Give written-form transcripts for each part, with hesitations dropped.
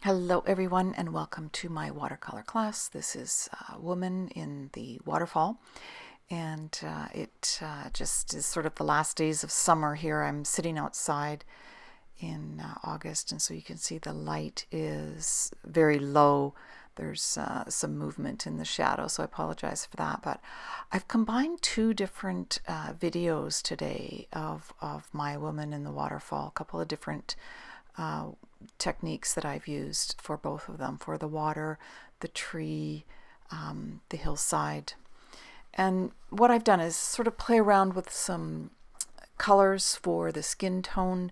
Hello everyone and welcome to my watercolor class. This is a woman in the Waterfall, and it just is sort of the last days of summer here. I'm sitting outside in August, and so you can see the light is very low. There's some movement in the shadow, so I apologize for that. But I've combined two different videos today of my woman in the waterfall, a couple of different techniques that I've used for both of them, for the water, the tree, the hillside. And what I've done is sort of play around with some colors for the skin tone.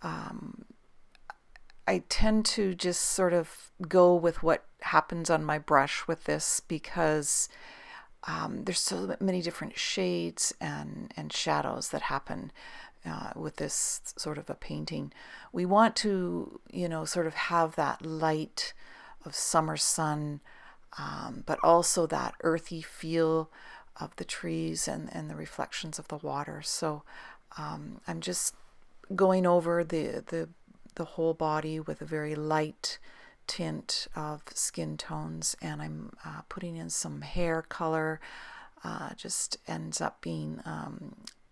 I tend to just sort of go with what happens on my brush with this because there's so many different shades and shadows that happen with this sort of a painting. We want to, sort of have that light of summer sun, but also that earthy feel of the trees and the reflections of the water. So I'm just going over the whole body with a very light tint of skin tones, and I'm putting in some hair color. Just ends up being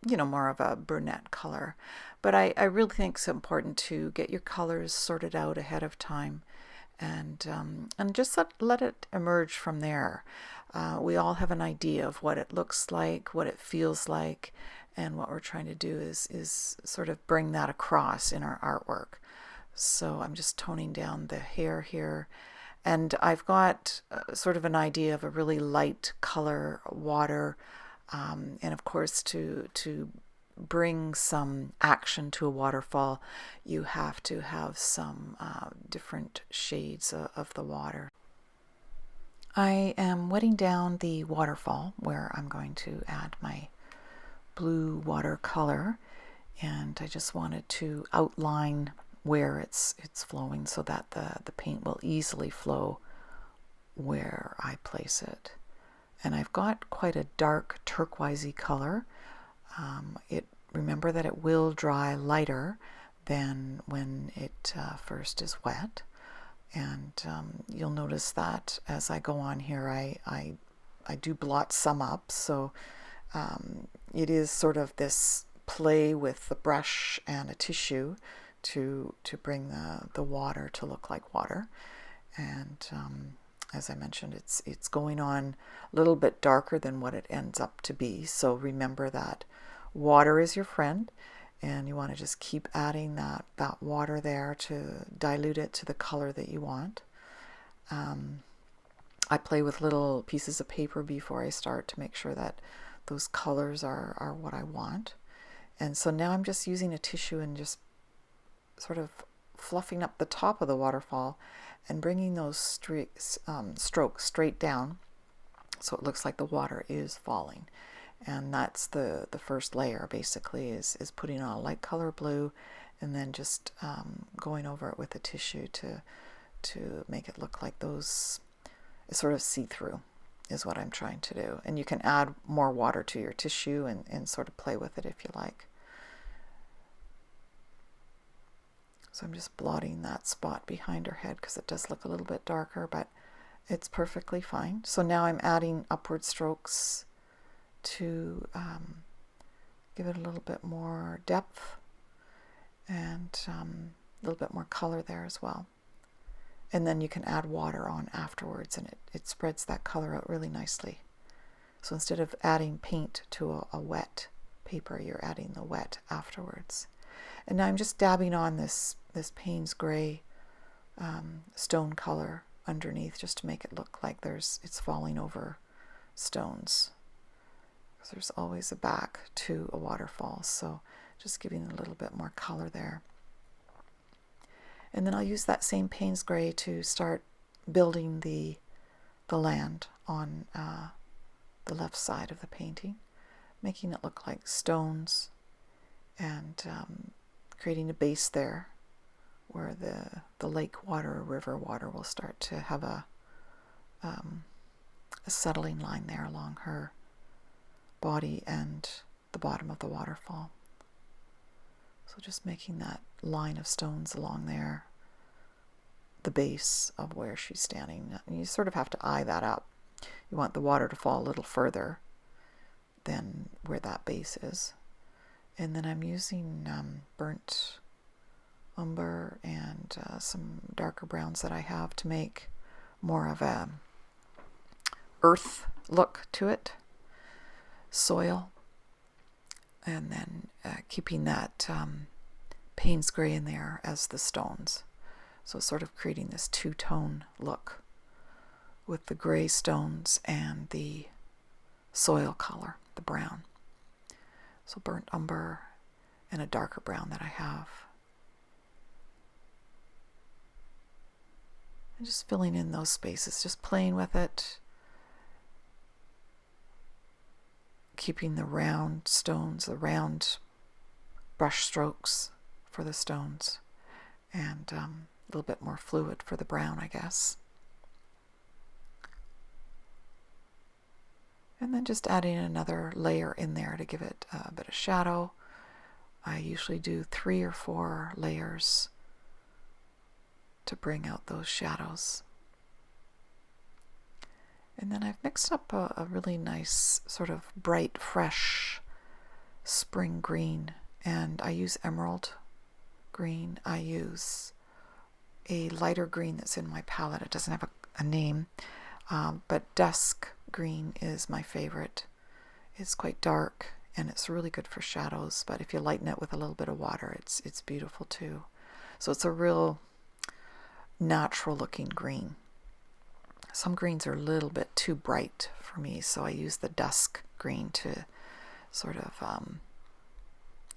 more of a brunette color. But I really think it's important to get your colors sorted out ahead of time and just let it emerge from there. We all have an idea of what it looks like, what it feels like, and what we're trying to do is sort of bring that across in our artwork. So I'm just toning down the hair here. And I've got sort of an idea of a really light color water. And of course, to bring some action to a waterfall, you have to have some different shades of the water. I am wetting down the waterfall where I'm going to add my blue watercolor, and I just wanted to outline where it's flowing so that the paint will easily flow where I place it. And I've got quite a dark turquoisey color. Remember that it will dry lighter than when it first is wet. And you'll notice that as I go on here, I do blot some up. So it is sort of this play with the brush and a tissue to bring the water to look like water. And as I mentioned, it's going on a little bit darker than what it ends up to be. So remember that water is your friend, and you want to just keep adding that water there to dilute it to the color that you want. I play with little pieces of paper before I start to make sure that those colors are what I want. And so now I'm just using a tissue and just sort of fluffing up the top of the waterfall and bringing those strokes straight down so it looks like the water is falling. And that's the first layer, basically, is putting on a light color blue and then just going over it with a tissue to make it look like those sort of see-through is what I'm trying to do. And you can add more water to your tissue and sort of play with it if you like. So I'm just blotting that spot behind her head because it does look a little bit darker, but it's perfectly fine. So now I'm adding upward strokes to give it a little bit more depth and a little bit more color there as well. And then you can add water on afterwards, and it spreads that color out really nicely. So instead of adding paint to a wet paper, you're adding the wet afterwards. And now I'm just dabbing on this Payne's gray stone color underneath, just to make it look like it's falling over stones. Because there's always a back to a waterfall, so just giving it a little bit more color there. And then I'll use that same Payne's gray to start building the land on the left side of the painting, making it look like stones and creating a base there where the lake water or river water will start to have a settling line there along her body and the bottom of the waterfall. So just making that line of stones along there, the base of where she's standing. And you sort of have to eye that up. You want the water to fall a little further than where that base is. And then I'm using burnt umber and some darker browns that I have to make more of a earth look to it, soil, and then keeping that Payne's gray in there as the stones. So sort of creating this two-tone look with the gray stones and the soil color, the brown. So burnt umber and a darker brown that I have. And just filling in those spaces, just playing with it, keeping the round stones, the round brush strokes for the stones, and a little bit more fluid for the brown, I guess. And then just adding another layer in there to give it a bit of shadow. I usually do 3 or 4 layers to bring out those shadows. And then I've mixed up a really nice sort of bright, fresh spring green, and I use emerald green. I use a lighter green that's in my palette. It doesn't have a name, but dusk green is my favorite. It's quite dark and it's really good for shadows, but if you lighten it with a little bit of water, it's beautiful too. So it's a real natural looking green. Some greens are a little bit too bright for me, so I use the dusk green to sort of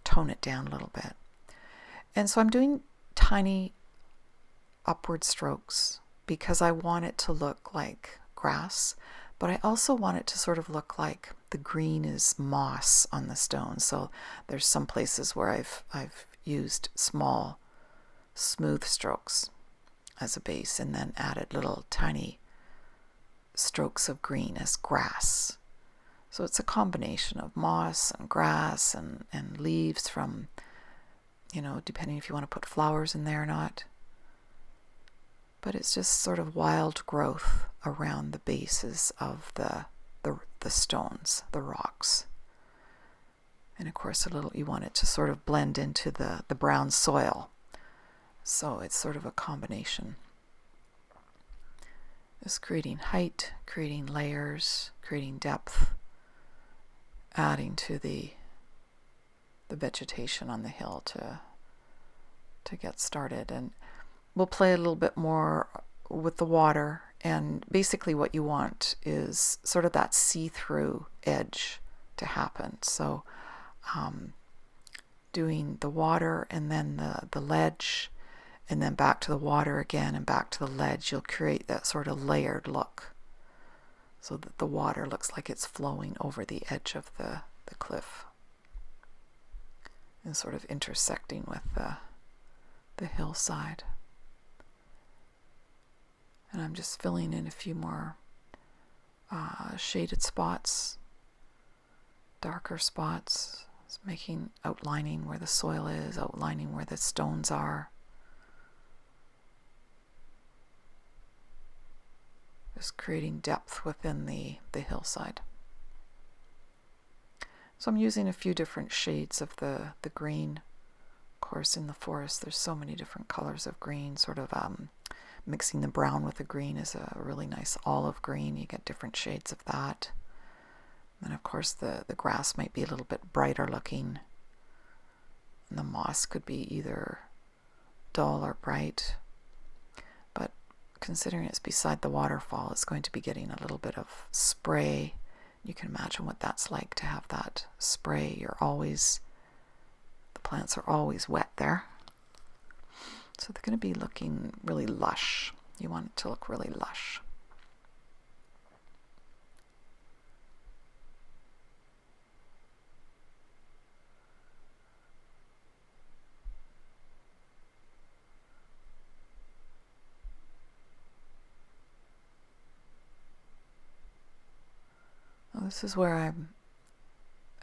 tone it down a little bit. And so I'm doing tiny upward strokes because I want it to look like grass, but I also want it to sort of look like the green is moss on the stone. So there's some places where I've used small, smooth strokes as a base and then added little tiny strokes of green as grass. So it's a combination of moss and grass and leaves from, depending if you want to put flowers in there or not. But it's just sort of wild growth around the bases of the stones, the rocks. And of course, you want it to sort of blend into the brown soil. So it's sort of a combination. Just creating height, creating layers, creating depth, adding to the vegetation on the hill to get started. And we'll play a little bit more with the water, and basically what you want is sort of that see-through edge to happen. So doing the water and then the ledge, and then back to the water again and back to the ledge, you'll create that sort of layered look so that the water looks like it's flowing over the edge of the cliff and sort of intersecting with the hillside. And I'm just filling in a few more shaded spots, darker spots, just outlining where the soil is, outlining where the stones are. Just creating depth within the hillside. So I'm using a few different shades of the green. Of course, in the forest, there's so many different colors of green, sort of mixing the brown with the green is a really nice olive green. You get different shades of that. And of course the grass might be a little bit brighter looking. And the moss could be either dull or bright. But considering it's beside the waterfall, it's going to be getting a little bit of spray. You can imagine what that's like to have that spray. The plants are always wet there. So they're going to be looking really lush. You want it to look really lush. Well, this is where I'm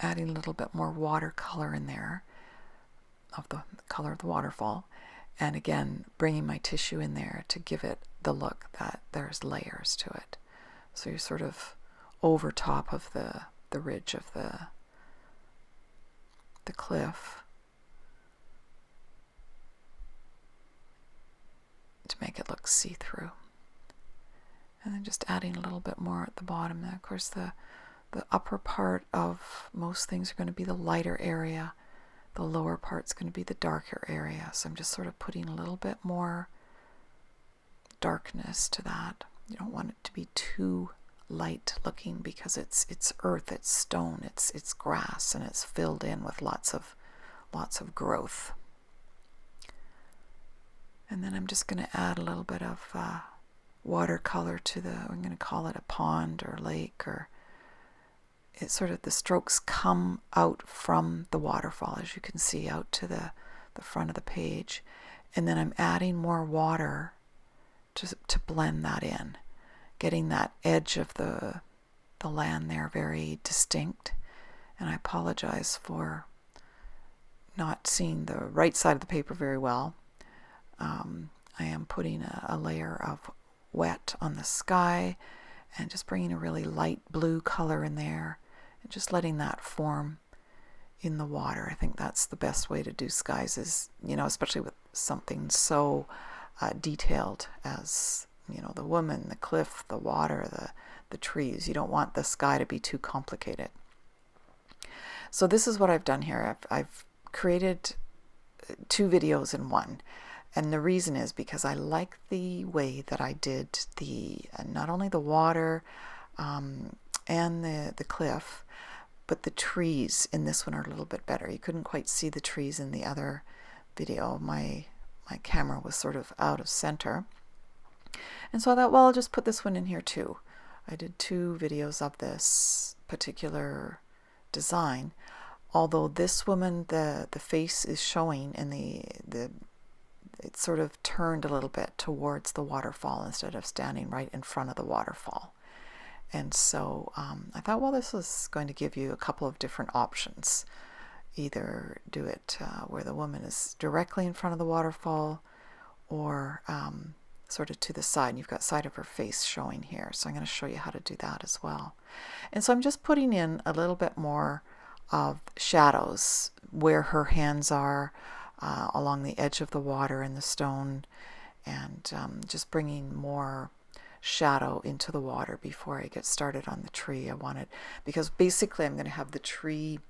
adding a little bit more watercolor in there of the color of the waterfall. And again, bringing my tissue in there to give it the look that there's layers to it. So you're sort of over top of the ridge of the cliff to make it look see-through. And then just adding a little bit more at the bottom. And of course, the upper part of most things are going to be the lighter area. The lower part's going to be the darker area. So I'm just sort of putting a little bit more darkness to that. You don't want it to be too light looking because it's earth, it's stone, it's grass, and it's filled in with lots of growth. And then I'm just going to add a little bit of watercolor to I'm going to call it a pond or lake, or it's sort of the strokes come out from the waterfall, as you can see, out to the front of the page. And then I'm adding more water to blend that in, getting that edge of the land there very distinct. And I apologize for not seeing the right side of the paper very well. I am putting a layer of wet on the sky and just bringing a really light blue color in there and just letting that form in the water. I think that's the best way to do skies, is, especially with something so detailed as, the woman, the cliff, the water, the trees. You don't want the sky to be too complicated. So this is what I've done here. I've created 2 videos in one. And the reason is because I like the way that I did not only the water and the cliff, but the trees in this one are a little bit better. You couldn't quite see the trees in the other video. My camera was sort of out of center. And so I thought, well, I'll just put this one in here too. I did 2 videos of this particular design. Although this woman, the face is showing, and it's sort of turned a little bit towards the waterfall instead of standing right in front of the waterfall. And so I thought, well, this is going to give you a couple of different options. Either do it where the woman is directly in front of the waterfall, or sort of to the side. And you've got side of her face showing here. So I'm going to show you how to do that as well. And so I'm just putting in a little bit more of shadows where her hands are, along the edge of the water and the stone, and just bringing more shadow into the water before I get started on the tree. Because basically I'm going to have the tree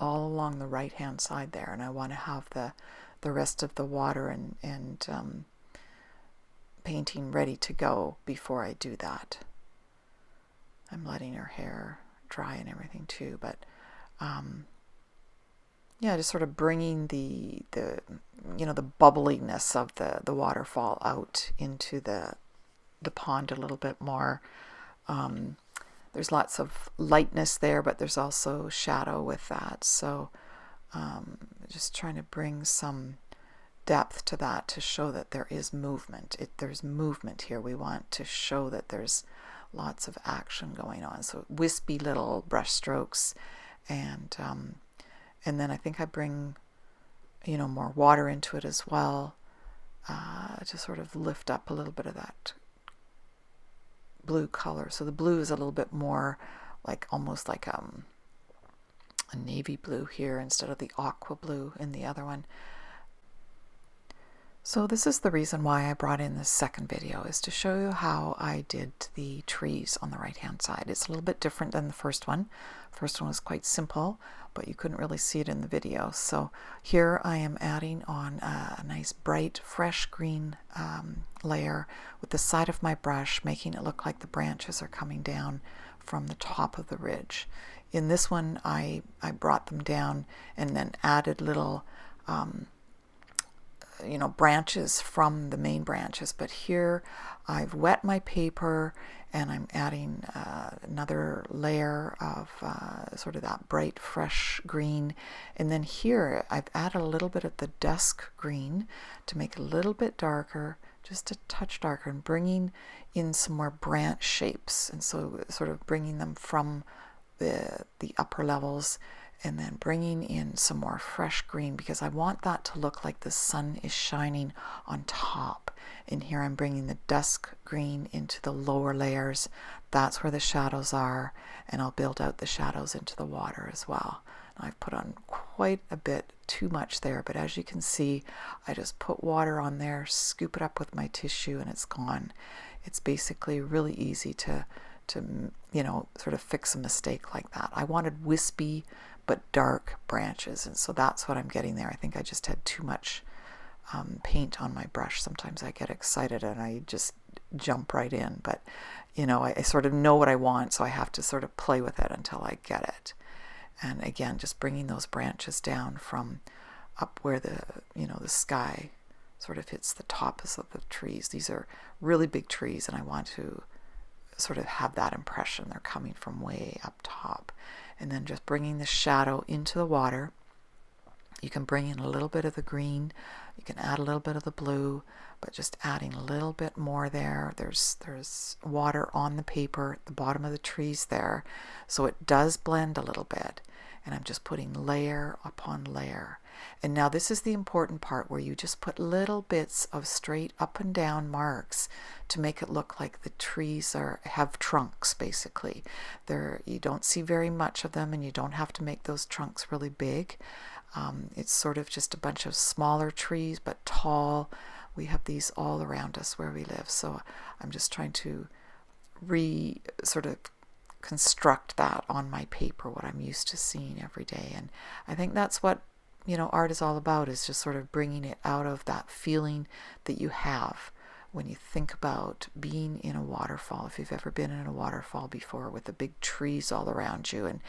all along the right hand side there, and I want to have the rest of the water and painting ready to go before I do that. I'm letting her hair dry and everything too, but yeah, just sort of bringing the bubbliness of the waterfall out into the pond a little bit more. There's lots of lightness there, but there's also shadow with that. So just trying to bring some depth to that to show that there is movement. There's movement here. We want to show that there's lots of action going on. So wispy little brush strokes, and then I think I bring, more water into it as well, to sort of lift up a little bit of that blue color. So the blue is a little bit more almost like a navy blue here instead of the aqua blue in the other one. So this is the reason why I brought in this second video, is to show you how I did the trees on the right hand side. It's a little bit different than the first one. First one was quite simple, but you couldn't really see it in the video. So here I am adding on a nice bright fresh green layer with the side of my brush, making it look like the branches are coming down from the top of the ridge. In this one I brought them down and then added little branches from the main branches, but here I've wet my paper and I'm adding another layer of sort of that bright fresh green, and then here I've added a little bit of the dusk green to make it a little bit darker, just a touch darker, and bringing in some more branch shapes, and so sort of bringing them from the upper levels and then bringing in some more fresh green because I want that to look like the sun is shining on top. And here I'm bringing the dusk green into the lower layers. That's where the shadows are, and I'll build out the shadows into the water as well. I've put on quite a bit too much there, but as you can see, I just put water on there, scoop it up with my tissue, and it's gone. It's basically really easy to sort of fix a mistake like that. I wanted wispy but dark branches, and so that's what I'm getting there. I think I just had too much paint on my brush. Sometimes I get excited and I just jump right in, but I sort of know what I want, so I have to sort of play with it until I get it. And again, just bringing those branches down from up where the sky sort of hits the tops of the trees. These are really big trees, and I want to sort of have that impression they're coming from way up top. And then just bringing the shadow into the water. You can bring in a little bit of the green, you can add a little bit of the blue, but just adding a little bit more there. There's water on the paper at the bottom of the trees there, so it does blend a little bit. And I'm just putting layer upon layer. And now this is the important part where you just put little bits of straight up and down marks to make it look like the trees have trunks, basically. You don't see very much of them, and you don't have to make those trunks really big. It's sort of just a bunch of smaller trees, but tall. We have these all around us where we live. So I'm just trying to sort of construct that on my paper, what I'm used to seeing every day. And I think that's what art is all about, is just sort of bringing it out of that feeling that you have when you think about being in a waterfall. If you've ever been in a waterfall before with the big trees all around you, and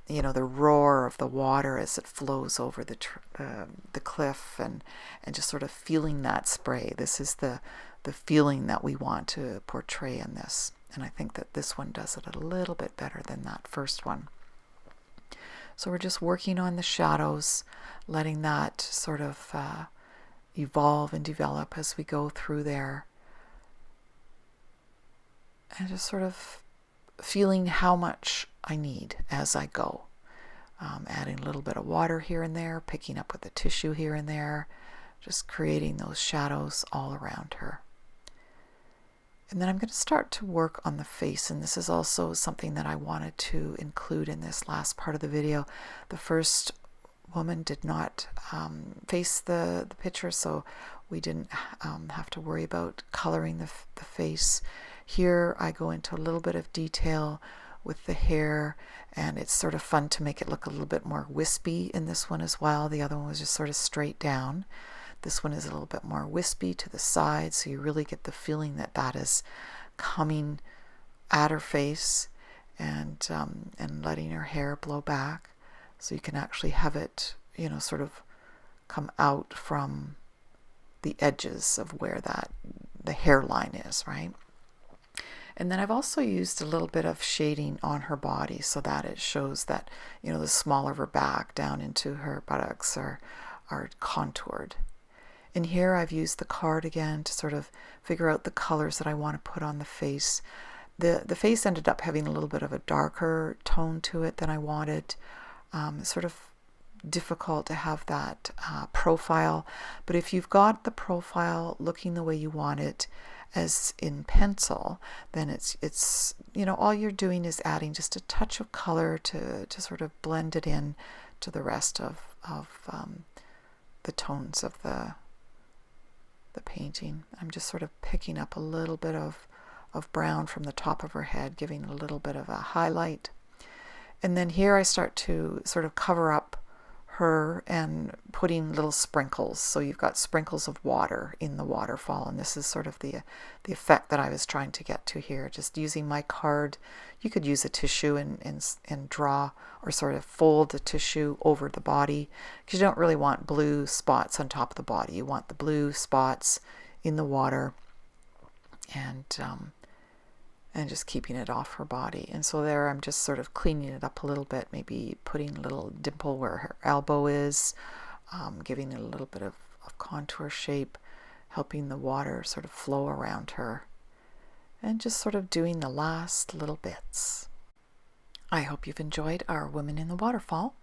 the roar of the water as it flows over the cliff, and just sort of feeling that spray. This is the feeling that we want to portray in this. And I think that this one does it a little bit better than that first one. So we're just working on the shadows, letting that sort of evolve and develop as we go through there. And just sort of feeling how much I need as I go. Adding a little bit of water here and there, picking up with the tissue here and there, just creating those shadows all around her. And then I'm going to start to work on the face, and this is also something that I wanted to include in this last part of the video. The first woman did not face the picture, so we didn't have to worry about coloring the face. Here I go into a little bit of detail with the hair, and it's sort of fun to make it look a little bit more wispy in this one as well. The other one was just sort of straight down. This one is a little bit more wispy to the side, so you really get the feeling that that is coming at her face, and letting her hair blow back, so you can actually have it, sort of come out from the edges of where the hairline is, right? And then I've also used a little bit of shading on her body so that it shows that, the small of her back down into her buttocks are contoured. And here I've used the card again to sort of figure out the colors that I want to put on the face. The face ended up having a little bit of a darker tone to it than I wanted. It's sort of difficult to have that profile, but if you've got the profile looking the way you want it as in pencil, then it's all you're doing is adding just a touch of color to sort of blend it in to the rest of the tones of the painting. I'm just sort of picking up a little bit of brown from the top of her head, giving a little bit of a highlight. And then here I start to sort of cover up her and putting little sprinkles. So you've got sprinkles of water in the waterfall, and this is sort of the effect that I was trying to get to here. Just using my card. You could use a tissue and draw, or sort of fold the tissue over the body, because you don't really want blue spots on top of the body. You want the blue spots in the water, and just keeping it off her body. And so there I'm just sort of cleaning it up a little bit, maybe putting a little dimple where her elbow is, giving it a little bit of contour shape, helping the water sort of flow around her, and just sort of doing the last little bits. I hope you've enjoyed our Women in the Waterfall.